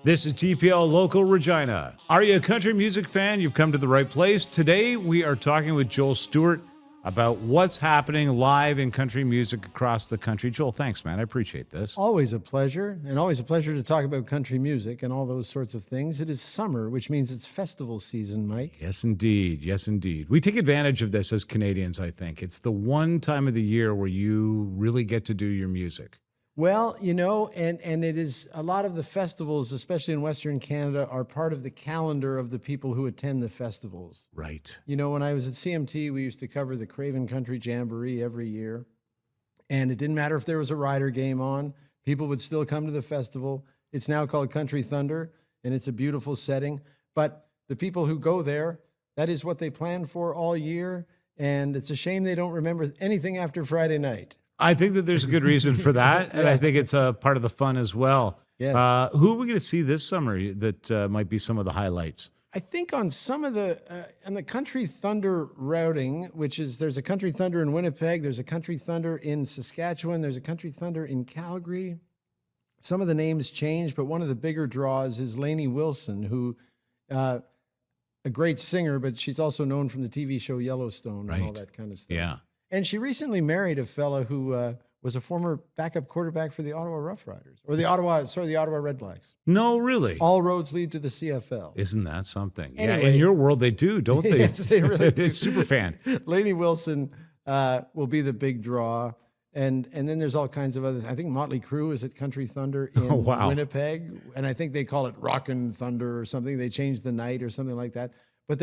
This is TPL Local Regina. Are you a country music fan? You've come to the right place. Today, we are talking with Joel Stewart about what's happening live in country music across the country. Joel, thanks, man. I appreciate this. Always a pleasure, and always a pleasure to talk about country music and all those sorts of things. It is summer, which means it's festival season, Mike. Yes, indeed. Yes, indeed. We take advantage of this as Canadians, I think. It's the one time of the year where you really get to do your music. Well, you know, and it is a lot of the festivals, especially in Western Canada, are part of the calendar of the people who attend the festivals. Right. You know, when I was at CMT, we used to cover the Craven Country Jamboree every year. And it didn't matter if there was a rider game on, people would still come to the festival. It's now called Country Thunder, and it's a beautiful setting. But the people who go there, that is what they plan for all year. And it's a shame they don't remember anything after Friday night. I think that there's a good reason for that, and I think it's a part of the fun as well. Yes. Who are we going to see this summer that might be some of the highlights? I think on some of the on the Country Thunder routing, which is there's a Country Thunder in Winnipeg, there's a Country Thunder in Saskatchewan, there's a Country Thunder in Calgary. Some of the names change, but one of the bigger draws is Lainey Wilson, who a great singer, but she's also known from the TV show Yellowstone and all that kind of stuff. Yeah. And she recently married a fella who was a former backup quarterback for the Ottawa Rough Riders, or the Ottawa Red Blacks. No, really. All roads lead to the CFL. Isn't that something? Anyway, yeah, in your world they do, don't they? Yes, they really do. Super fan. Lainey Wilson will be the big draw. And then there's all kinds of other. I think Motley Crue is at Country Thunder in Winnipeg, and I think they call it Rockin' Thunder or something. They changed the night or something like that. But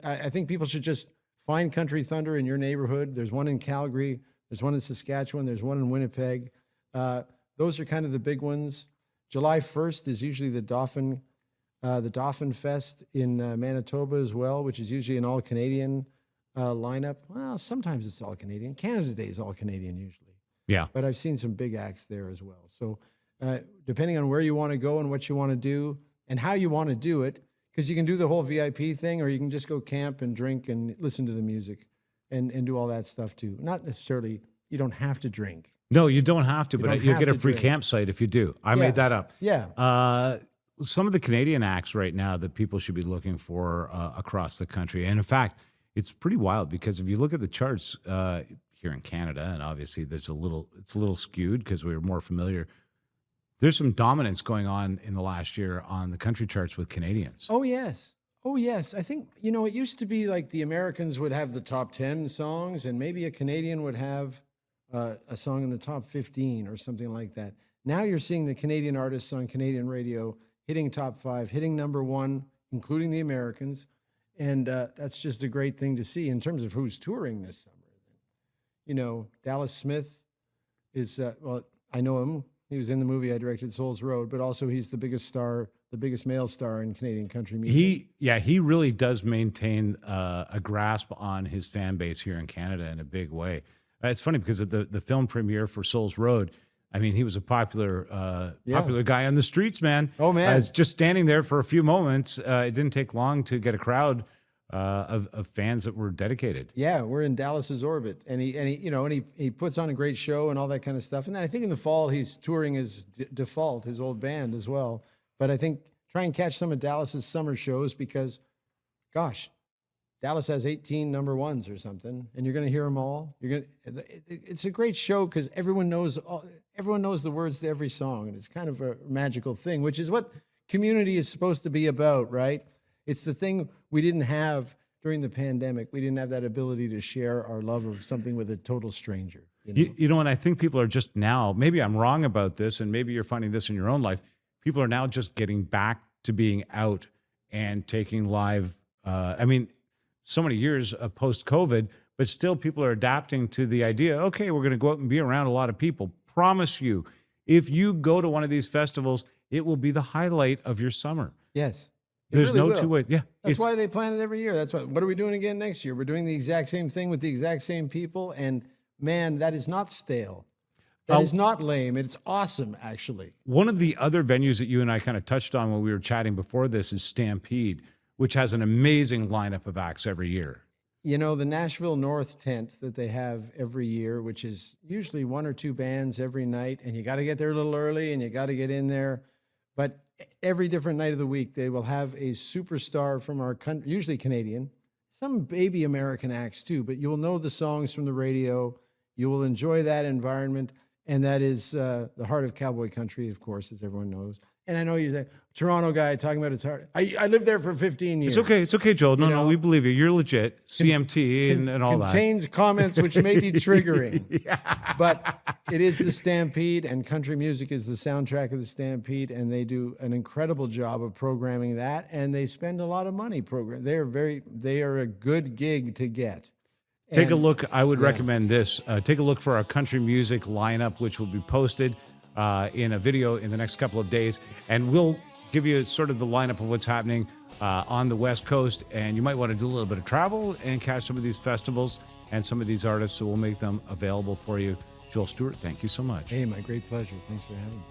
I think people should just find Country Thunder in your neighborhood. There's one in Calgary. There's one in Saskatchewan. There's one in Winnipeg. Those are kind of the big ones. July 1st is usually the Dauphin Fest in Manitoba as well, which is usually an all-Canadian lineup. Well, sometimes it's all-Canadian. Canada Day is all-Canadian usually. Yeah. But I've seen some big acts there as well. So depending on where you want to go and what you want to do and how you want to do it, because you can do the whole VIP thing, or you can just go camp and drink and listen to the music and do all that stuff too. Not necessarily, you don't have to drink. No, you don't have to, but you get a free campsite if you do. I made that up. Yeah. Some of the Canadian acts right now that people should be looking for across the country. And in fact, it's pretty wild because if you look at the charts here in Canada, and obviously it's a little skewed because we're more familiar. There's some dominance going on in the last year on the country charts with Canadians. Oh, yes. Oh, yes. I think, you know, it used to be like the Americans would have the top 10 songs, and maybe a Canadian would have a song in the top 15 or something like that. Now you're seeing the Canadian artists on Canadian radio hitting top 5, hitting number 1, including the Americans. And that's just a great thing to see in terms of who's touring this summer. You know, Dallas Smith is, well, I know him. He was in the movie I directed, Souls Road, but also he's the biggest star, the biggest male star in Canadian country music. He really does maintain a grasp on his fan base here in Canada in a big way. It's funny because of the film premiere for Souls Road. I mean, he was a popular guy on the streets, man. Oh, man. Just standing there for a few moments. It didn't take long to get a crowd of fans that were dedicated. Yeah, we're in Dallas's orbit, and he puts on a great show and all that kind of stuff. And then I think in the fall he's touring his Default, his old band as well. But I think try and catch some of Dallas's summer shows because, gosh, Dallas has 18 number ones or something, and you're going to hear them all. It's a great show because everyone knows the words to every song, and it's kind of a magical thing, which is what community is supposed to be about, right? It's the thing we didn't have during the pandemic. We didn't have that ability to share our love of something with a total stranger. You know, and I think people are just now, maybe I'm wrong about this, and maybe you're finding this in your own life, people are now just getting back to being out and taking live, so many years post-COVID, but still people are adapting to the idea, okay, we're going to go out and be around a lot of people. Promise you, if you go to one of these festivals, it will be the highlight of your summer. Yes. There's no two ways. Yeah. That's why they plan it every year. That's what are we doing again next year? We're doing the exact same thing with the exact same people. And man, that is not stale. That is not lame. It's awesome, actually. One of the other venues that you and I kind of touched on when we were chatting before this is Stampede, which has an amazing lineup of acts every year. You know, the Nashville North tent that they have every year, which is usually 1 or 2 bands every night, and you got to get there a little early and you got to get in there. But every different night of the week, they will have a superstar from our country, usually Canadian, some baby American acts too, but you will know the songs from the radio. You will enjoy that environment. And that is the heart of cowboy country, of course, as everyone knows. And I know you say, Toronto guy talking about his heart. I lived there for 15 years. It's okay, Joel. No, we believe you. You're legit. CMT and all that. Contains comments which may be triggering. But it is the Stampede, and country music is the soundtrack of the Stampede, and they do an incredible job of programming that, and they spend a lot of money programming. They are a good gig to get. Take a look. I would recommend this. Take a look for our country music lineup, which will be posted in a video in the next couple of days. And we'll give you sort of the lineup of what's happening on the West Coast. And you might want to do a little bit of travel and catch some of these festivals and some of these artists. So we'll make them available for you. Joel Stewart, thank you so much. Hey, my great pleasure. Thanks for having me.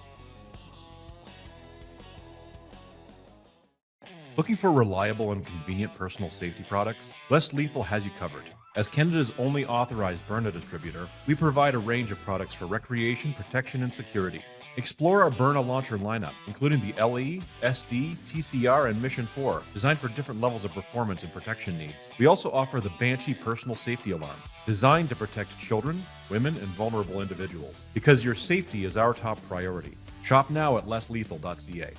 Looking for reliable and convenient personal safety products? Less Lethal has you covered. As Canada's only authorized Byrna distributor, we provide a range of products for recreation, protection, and security. Explore our Byrna launcher lineup, including the LE, SD, TCR, and Mission 4, designed for different levels of performance and protection needs. We also offer the Banshee personal safety alarm, designed to protect children, women, and vulnerable individuals. Because your safety is our top priority. Shop now at lesslethal.ca.